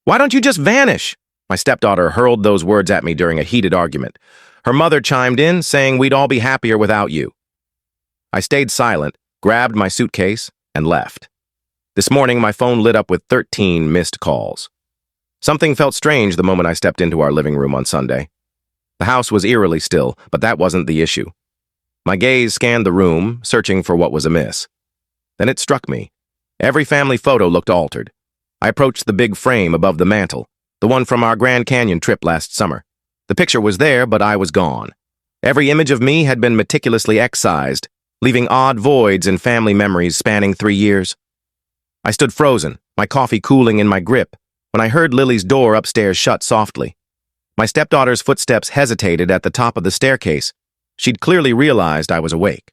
Why don't you just vanish? My stepdaughter hurled those words at me during a heated argument. Her mother chimed in, saying we'd all be happier without you. I stayed silent, grabbed my suitcase, and left. This morning, my phone lit up with 13 missed calls. Something felt strange the moment I stepped into our living room on Sunday. The house was eerily still, but that wasn't the issue. My gaze scanned the room, searching for what was amiss. Then it struck me. Every family photo looked altered. I approached the big frame above the mantel, the one from our Grand Canyon trip last summer. The picture was there, but I was gone. Every image of me had been meticulously excised, leaving odd voids in family memories spanning 3 years. I stood frozen, my coffee cooling in my grip, when I heard Lily's door upstairs shut softly. My stepdaughter's footsteps hesitated at the top of the staircase. She'd clearly realized I was awake.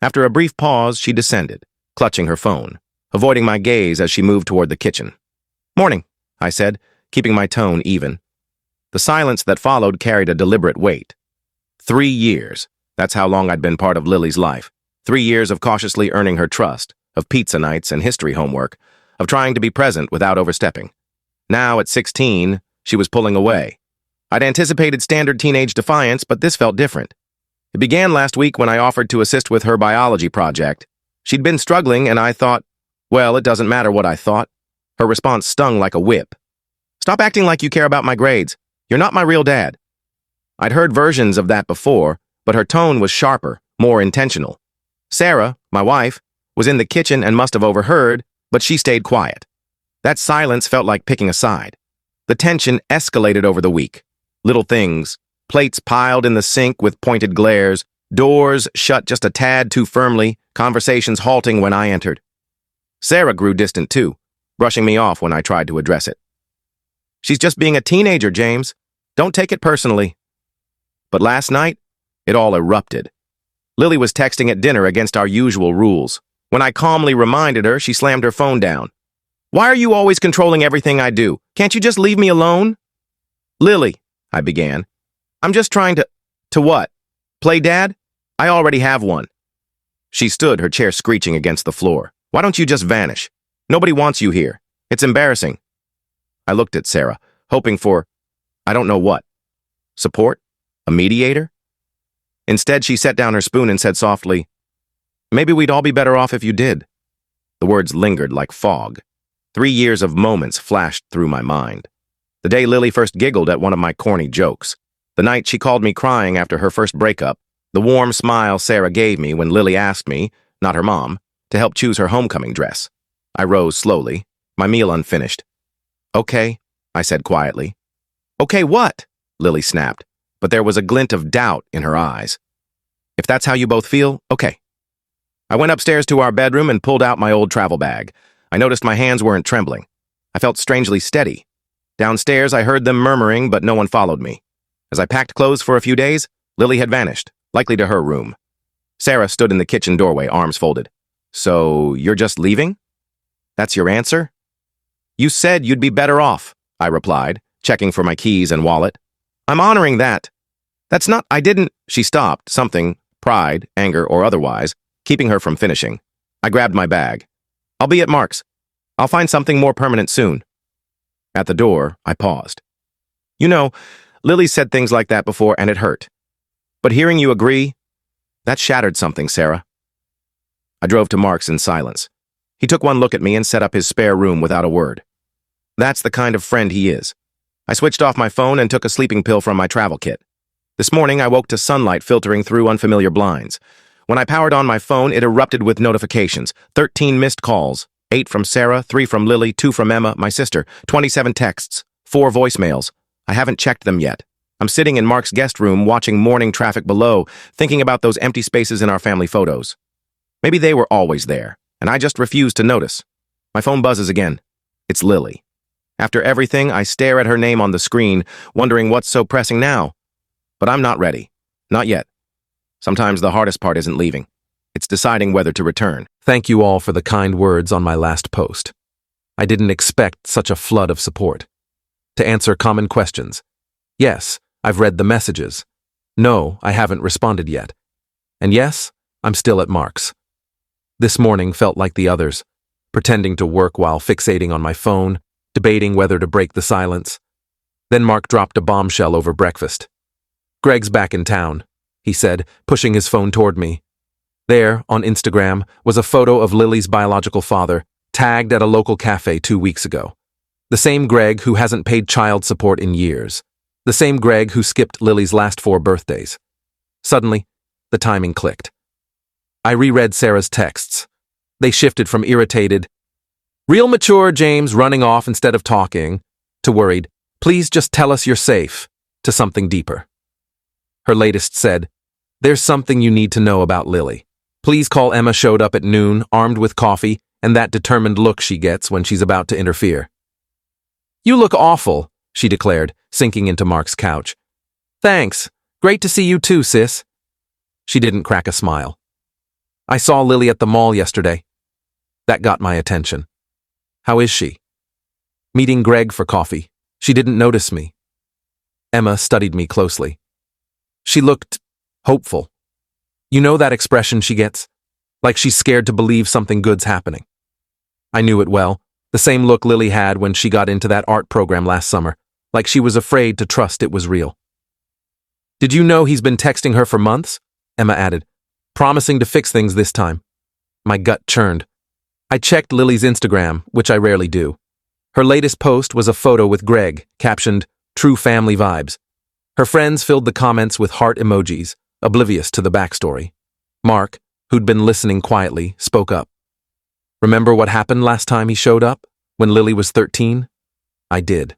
After a brief pause, she descended, clutching her phone, avoiding my gaze as she moved toward the kitchen. "Morning," I said, keeping my tone even. The silence that followed carried a deliberate weight. 3 years. That's how long I'd been part of Lily's life. 3 years of cautiously earning her trust, of pizza nights and history homework, of trying to be present without overstepping. Now, at 16, she was pulling away. I'd anticipated standard teenage defiance, but this felt different. It began last week when I offered to assist with her biology project. She'd been struggling, and I thought, well, it doesn't matter what I thought. Her response stung like a whip. "Stop acting like you care about my grades. You're not my real dad." I'd heard versions of that before, but her tone was sharper, more intentional. Sarah, my wife, was in the kitchen and must have overheard, but she stayed quiet. That silence felt like picking a side. The tension escalated over the week. Little things, plates piled in the sink with pointed glares, doors shut just a tad too firmly, conversations halting when I entered. Sarah grew distant too, brushing me off when I tried to address it. "She's just being a teenager, James. Don't take it personally." But last night, it all erupted. Lily was texting at dinner against our usual rules. When I calmly reminded her, she slammed her phone down. "Why are you always controlling everything I do? Can't you just leave me alone?" "Lily," I began. "I'm just trying to..." "To what? Play dad? I already have one." She stood, her chair screeching against the floor. "Why don't you just vanish? Nobody wants you here. It's embarrassing." I looked at Sarah, hoping for, I don't know what. Support? A mediator? Instead, she set down her spoon and said softly, "Maybe we'd all be better off if you did." The words lingered like fog. 3 years of moments flashed through my mind. The day Lily first giggled at one of my corny jokes. The night she called me crying after her first breakup. The warm smile Sarah gave me when Lily asked me, not her mom, to help choose her homecoming dress. I rose slowly, my meal unfinished. "Okay," I said quietly. "Okay what?" Lily snapped, but there was a glint of doubt in her eyes. "If that's how you both feel, okay." I went upstairs to our bedroom and pulled out my old travel bag. I noticed my hands weren't trembling. I felt strangely steady. Downstairs, I heard them murmuring, but no one followed me. As I packed clothes for a few days, Lily had vanished, likely to her room. Sarah stood in the kitchen doorway, arms folded. "So, you're just leaving? That's your answer?" "You said you'd be better off," I replied, checking for my keys and wallet. "I'm honoring that." "That's not, I didn't..." She stopped, something, pride, anger, or otherwise, keeping her from finishing. I grabbed my bag. "I'll be at Mark's. I'll find something more permanent soon." At the door, I paused. "You know, Lily said things like that before, and it hurt. But hearing you agree, that shattered something, Sarah." I drove to Mark's in silence. He took one look at me and set up his spare room without a word. That's the kind of friend he is. I switched off my phone and took a sleeping pill from my travel kit. This morning, I woke to sunlight filtering through unfamiliar blinds. When I powered on my phone, it erupted with notifications. 13 missed calls. 8 from Sarah, 3 from Lily, 2 from Emma, my sister, 27 texts, 4 voicemails. I haven't checked them yet. I'm sitting in Mark's guest room watching morning traffic below, thinking about those empty spaces in our family photos. Maybe they were always there, and I just refused to notice. My phone buzzes again. It's Lily. After everything, I stare at her name on the screen, wondering what's so pressing now. But I'm not ready. Not yet. Sometimes the hardest part isn't leaving. It's deciding whether to return. Thank you all for the kind words on my last post. I didn't expect such a flood of support. To answer common questions. Yes, I've read the messages. No, I haven't responded yet. And yes, I'm still at Mark's. This morning felt like the others, pretending to work while fixating on my phone, debating whether to break the silence. Then Mark dropped a bombshell over breakfast. "Greg's back in town," he said, pushing his phone toward me. There, on Instagram, was a photo of Lily's biological father, tagged at a local cafe 2 weeks ago. The same Greg who hasn't paid child support in years. The same Greg who skipped Lily's last 4 birthdays. Suddenly, the timing clicked. I reread Sarah's texts. They shifted from irritated, "Real mature James running off instead of talking," to worried, "Please just tell us you're safe," to something deeper. Her latest said, "There's something you need to know about Lily. Please call Emma." Showed up at noon, armed with coffee, and that determined look she gets when she's about to interfere. "You look awful," she declared, sinking into Mark's couch. "Thanks. Great to see you too, sis." She didn't crack a smile. "I saw Lily at the mall yesterday." That got my attention. "How is she?" "Meeting Greg for coffee. She didn't notice me." Emma studied me closely. She looked hopeful. You know that expression she gets? Like she's scared to believe something good's happening. I knew it well, the same look Lily had when she got into that art program last summer, like she was afraid to trust it was real. "Did you know he's been texting her for months?" Emma added, "promising to fix things this time." My gut churned. I checked Lily's Instagram, which I rarely do. Her latest post was a photo with Greg, captioned, "True family vibes." Her friends filled the comments with heart emojis, oblivious to the backstory. Mark, who'd been listening quietly, spoke up. "Remember what happened last time he showed up, when Lily was 13? I did.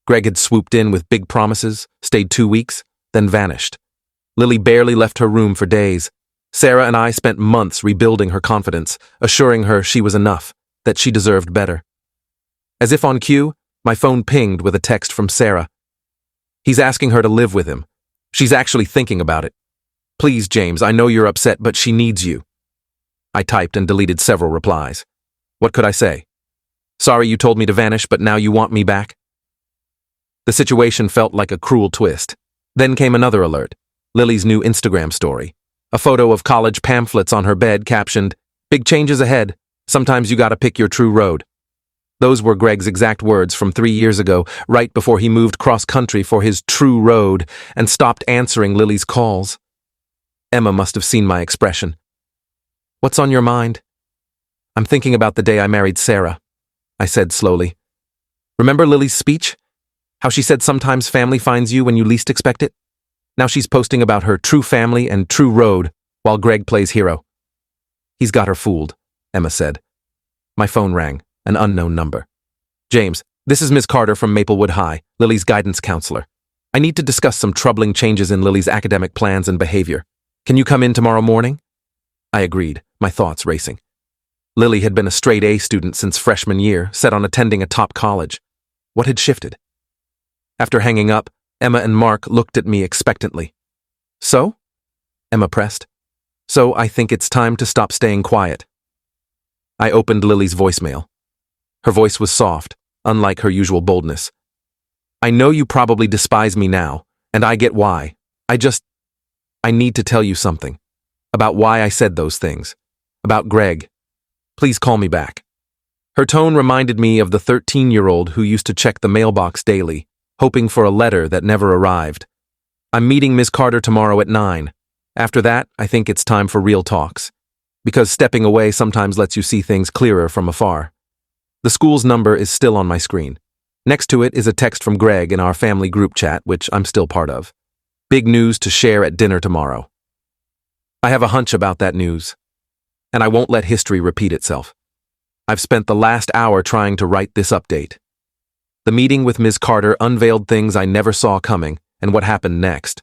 Greg had swooped in with big promises, stayed 2 weeks, then vanished. Lily barely left her room for days. Sarah and I spent months rebuilding her confidence, assuring her she was enough, that she deserved better. As if on cue, my phone pinged with a text from Sarah. "He's asking her to live with him. She's actually thinking about it. Please, James, I know you're upset, but she needs you." I typed and deleted several replies. What could I say? "Sorry you told me to vanish, but now you want me back?" The situation felt like a cruel twist. Then came another alert. Lily's new Instagram story. A photo of college pamphlets on her bed captioned, "Big changes ahead. Sometimes you gotta pick your true road." Those were Greg's exact words from 3 years ago, right before he moved cross-country for his true road and stopped answering Lily's calls. Emma must have seen my expression. "What's on your mind?" "I'm thinking about the day I married Sarah," I said slowly. "Remember Lily's speech? How she said sometimes family finds you when you least expect it? Now she's posting about her true family and true road while Greg plays hero." "He's got her fooled," Emma said. My phone rang, an unknown number. "James, this is Ms. Carter from Maplewood High, Lily's guidance counselor. I need to discuss some troubling changes in Lily's academic plans and behavior. Can you come in tomorrow morning?" I agreed, my thoughts racing. Lily had been a straight A student since freshman year, set on attending a top college. What had shifted? After hanging up, Emma and Mark looked at me expectantly. "So?" Emma pressed. "So I think it's time to stop staying quiet." I opened Lily's voicemail. Her voice was soft, unlike her usual boldness. "I know you probably despise me now, and I get why. I need to tell you something. About why I said those things. About Greg. Please call me back." Her tone reminded me of the 13-year-old who used to check the mailbox daily, hoping for a letter that never arrived. "I'm meeting Ms. Carter tomorrow at 9. After that, I think it's time for real talks. Because stepping away sometimes lets you see things clearer from afar." The school's number is still on my screen. Next to it is a text from Greg in our family group chat, which I'm still part of. Big news to share at dinner tomorrow. I have a hunch about that news, and I won't let history repeat itself. I've spent the last hour trying to write this update. The meeting with Ms. Carter unveiled things I never saw coming, and what happened next.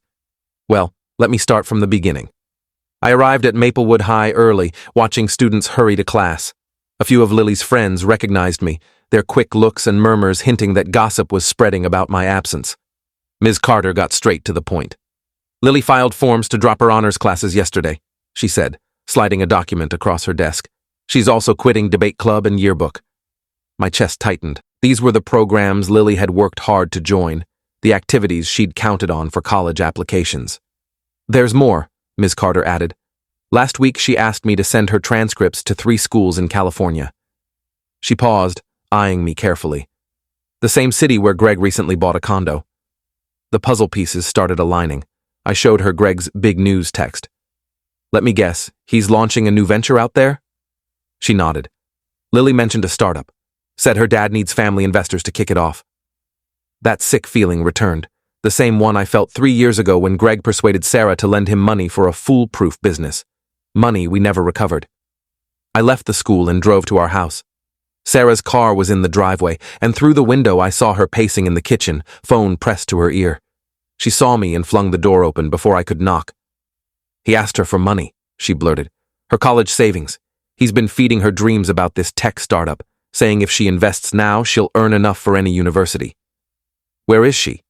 Well, let me start from the beginning. I arrived at Maplewood High early, watching students hurry to class. A few of Lily's friends recognized me, their quick looks and murmurs hinting that gossip was spreading about my absence. Ms. Carter got straight to the point. "Lily filed forms to drop her honors classes yesterday," she said, sliding a document across her desk. "She's also quitting debate club and yearbook." My chest tightened. These were the programs Lily had worked hard to join, the activities she'd counted on for college applications. "There's more," Ms. Carter added. "Last week she asked me to send her transcripts to 3 schools in California." She paused, eyeing me carefully. The same city where Greg recently bought a condo. The puzzle pieces started aligning. I showed her Greg's big news text. Let me guess, he's launching a new venture out there? She nodded. Lily mentioned a startup. Said her dad needs family investors to kick it off. That sick feeling returned. The same one I felt 3 years ago when Greg persuaded Sarah to lend him money for a foolproof business. Money we never recovered. I left the school and drove to our house. Sarah's car was in the driveway, and through the window I saw her pacing in the kitchen, phone pressed to her ear. She saw me and flung the door open before I could knock. He asked her for money, she blurted. Her college savings. He's been feeding her dreams about this tech startup, saying if she invests now, she'll earn enough for any university. Where is she?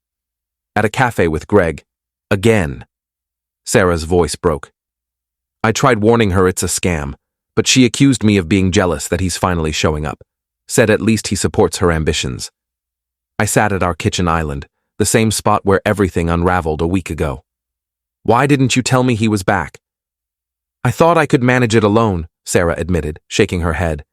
At a cafe with Greg. Again. Sarah's voice broke. I tried warning her it's a scam, but she accused me of being jealous that he's finally showing up. Said at least he supports her ambitions. I sat at our kitchen island, the same spot where everything unraveled a week ago. Why didn't you tell me he was back? I thought I could manage it alone, Sarah admitted, shaking her head.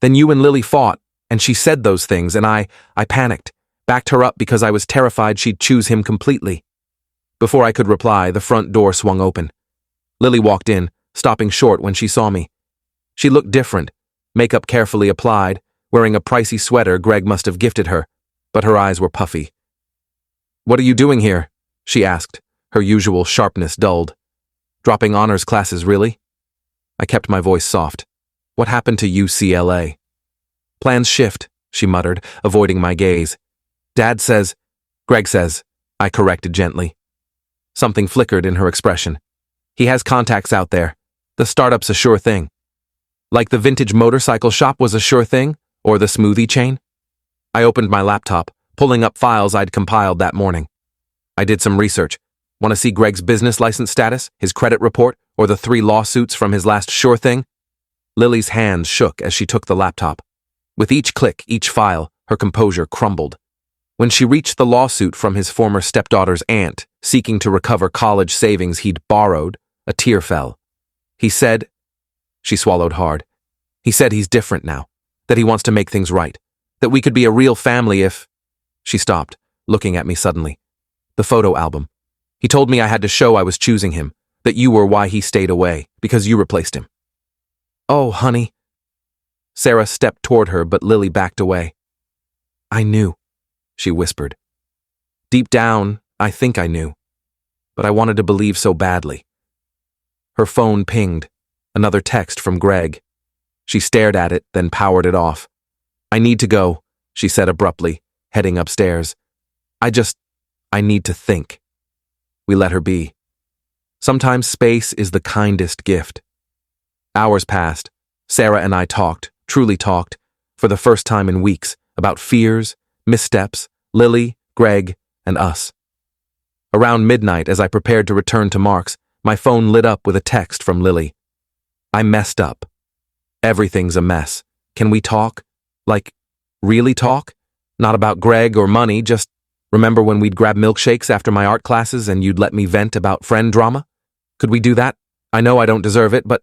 Then you and Lily fought, and she said those things, and I panicked, backed her up because I was terrified she'd choose him completely. Before I could reply, the front door swung open. Lily walked in, stopping short when she saw me. She looked different, makeup carefully applied, wearing a pricey sweater Greg must have gifted her, but her eyes were puffy. What are you doing here? She asked, her usual sharpness dulled. Dropping honors classes, really? I kept my voice soft. What happened to UCLA? Plans shift, she muttered, avoiding my gaze. Dad says, Greg says, I corrected gently. Something flickered in her expression. He has contacts out there. The startup's a sure thing. Like the vintage motorcycle shop was a sure thing, or the smoothie chain? I opened my laptop, pulling up files I'd compiled that morning. I did some research. Want to see Greg's business license status, his credit report, or the 3 lawsuits from his last sure thing? Lily's hands shook as she took the laptop. With each click, each file, her composure crumbled. When she reached the lawsuit from his former stepdaughter's aunt, seeking to recover college savings he'd borrowed, a tear fell. He said, she swallowed hard. He said he's different now, that he wants to make things right, that we could be a real family if... She stopped, looking at me suddenly. The photo album. He told me I had to show I was choosing him, that you were why he stayed away, because you replaced him. Oh, honey. Sarah stepped toward her, but Lily backed away. I knew, she whispered. Deep down, I think I knew, but I wanted to believe so badly. Her phone pinged, another text from Greg. She stared at it, then powered it off. I need to go, she said abruptly, heading upstairs. I need to think. We let her be. Sometimes space is the kindest gift. Hours passed. Sarah and I talked, truly talked, for the first time in weeks, about fears, missteps, Lily, Greg, and us. Around midnight, as I prepared to return to Mark's, my phone lit up with a text from Lily. I messed up. Everything's a mess. Can we talk? Like, really talk? Not about Greg or money, just remember when we'd grab milkshakes after my art classes and you'd let me vent about friend drama? Could we do that? I know I don't deserve it, but...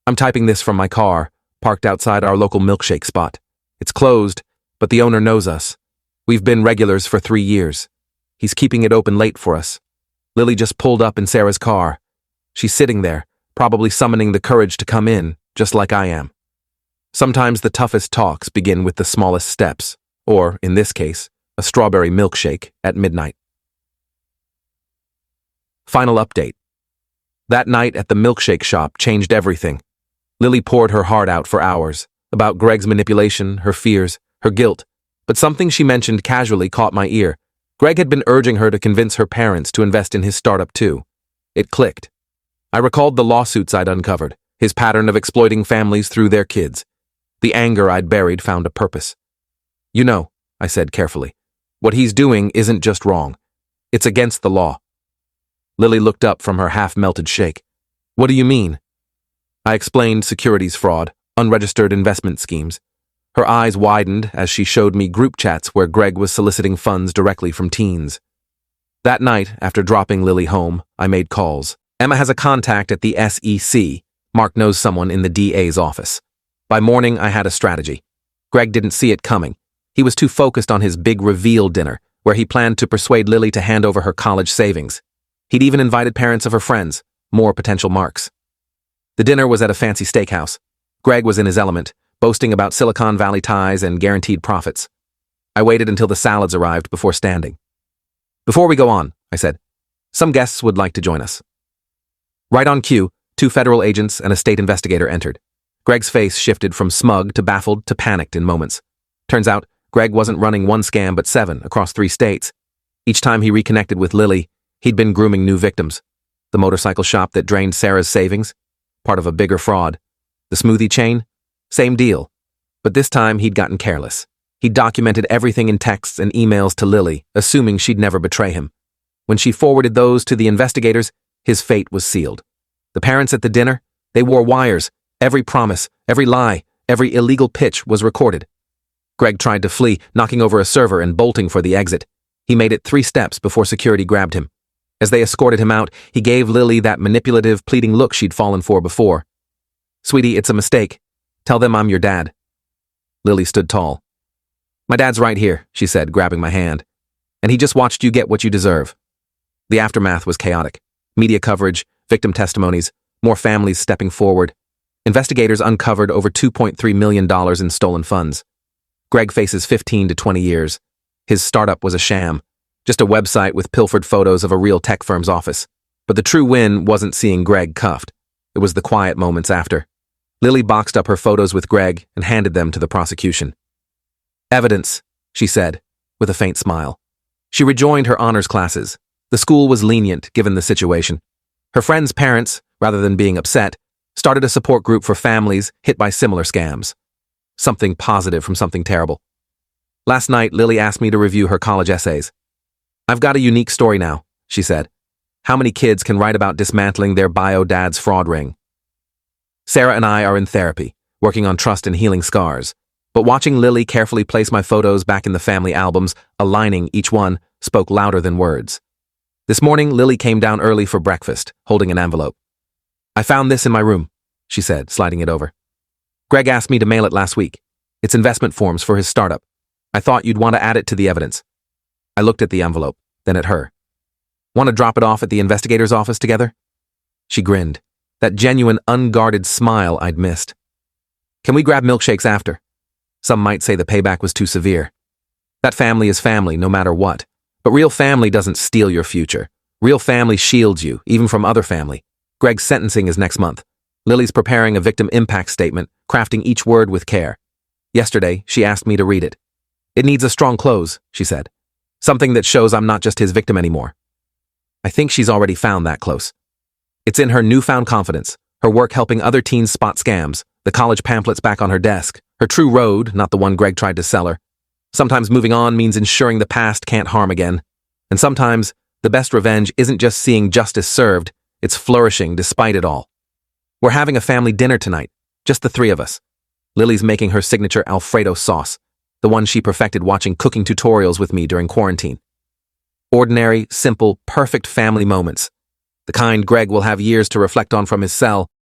I'm typing this from my car, parked outside our local milkshake spot. It's closed, but the owner knows us. We've been regulars for 3 years. He's keeping it open late for us. Lily just pulled up in Sarah's car. She's sitting there, probably summoning the courage to come in, just like I am. Sometimes the toughest talks begin with the smallest steps, or, in this case, a strawberry milkshake at midnight. Final update. That night at the milkshake shop changed everything. Lily poured her heart out for hours, about Greg's manipulation, her fears, her guilt, but something she mentioned casually caught my ear. Greg had been urging her to convince her parents to invest in his startup too. It clicked. I recalled the lawsuits I'd uncovered, his pattern of exploiting families through their kids. The anger I'd buried found a purpose. You know, I said carefully, what he's doing isn't just wrong. It's against the law. Lily looked up from her half-melted shake. What do you mean? I explained securities fraud, unregistered investment schemes. Her eyes widened as she showed me group chats where Greg was soliciting funds directly from teens. That night, after dropping Lily home, I made calls. Emma has a contact at the SEC. Mark knows someone in the DA's office. By morning, I had a strategy. Greg didn't see it coming. He was too focused on his big reveal dinner, where he planned to persuade Lily to hand over her college savings. He'd even invited parents of her friends, more potential marks. The dinner was at a fancy steakhouse. Greg was in his element, boasting about Silicon Valley ties and guaranteed profits. I waited until the salads arrived before standing. "Before we go on," I said, "some guests would like to join us." Right on cue, 2 federal agents and a state investigator entered. Greg's face shifted from smug to baffled to panicked in moments. Turns out, Greg wasn't running 1 scam but 7 across 3 states. Each time he reconnected with Lily, he'd been grooming new victims. The motorcycle shop that drained Sarah's savings, part of a bigger fraud. The smoothie chain, same deal. But this time he'd gotten careless. He documented everything in texts and emails to Lily, assuming she'd never betray him. When she forwarded those to the investigators, his fate was sealed. The parents at the dinner, they wore wires. Every promise, every lie, every illegal pitch was recorded. Greg tried to flee, knocking over a server and bolting for the exit. He made it 3 steps before security grabbed him. As they escorted him out, he gave Lily that manipulative, pleading look she'd fallen for before. "Sweetie, it's a mistake. Tell them I'm your dad." Lily stood tall. "My dad's right here," she said, grabbing my hand. "And he just watched you get what you deserve." The aftermath was chaotic. Media coverage, victim testimonies, more families stepping forward. Investigators uncovered over $2.3 million in stolen funds. Greg faces 15 to 20 years. His startup was a sham, just a website with pilfered photos of a real tech firm's office. But the true win wasn't seeing Greg cuffed. It was the quiet moments after. Lily boxed up her photos with Greg and handed them to the prosecution. "Evidence," she said, with a faint smile. She rejoined her honors classes. The school was lenient given the situation. Her friends' parents, rather than being upset, started a support group for families hit by similar scams. Something positive from something terrible. Last night, Lily asked me to review her college essays. "I've got a unique story now," she said. "How many kids can write about dismantling their bio dad's fraud ring?" Sarah and I are in therapy, working on trust and healing scars. But watching Lily carefully place my photos back in the family albums, aligning each one, spoke louder than words. This morning, Lily came down early for breakfast, holding an envelope. "I found this in my room," she said, sliding it over. "Greg asked me to mail it last week. It's investment forms for his startup. I thought you'd want to add it to the evidence." I looked at the envelope, then at her. "Want to drop it off at the investigator's office together?" She grinned, that genuine, unguarded smile I'd missed. "Can we grab milkshakes after? Some might say the payback was too severe. That family is family, no matter what. But real family doesn't steal your future. Real family shields you, even from other family. Greg's sentencing is next month. Lily's preparing a victim impact statement, crafting each word with care. Yesterday, she asked me to read it. "It needs a strong close," she said. "Something that shows I'm not just his victim anymore." I think she's already found that close. It's in her newfound confidence, her work helping other teens spot scams, the college pamphlets back on her desk, her true road, not the one Greg tried to sell her. Sometimes moving on means ensuring the past can't harm again. And sometimes, the best revenge isn't just seeing justice served, it's flourishing despite it all. We're having a family dinner tonight, just the 3 of us. Lily's making her signature Alfredo sauce, the one she perfected watching cooking tutorials with me during quarantine. Ordinary, simple, perfect family moments. The kind Greg will have years to reflect on from his cell,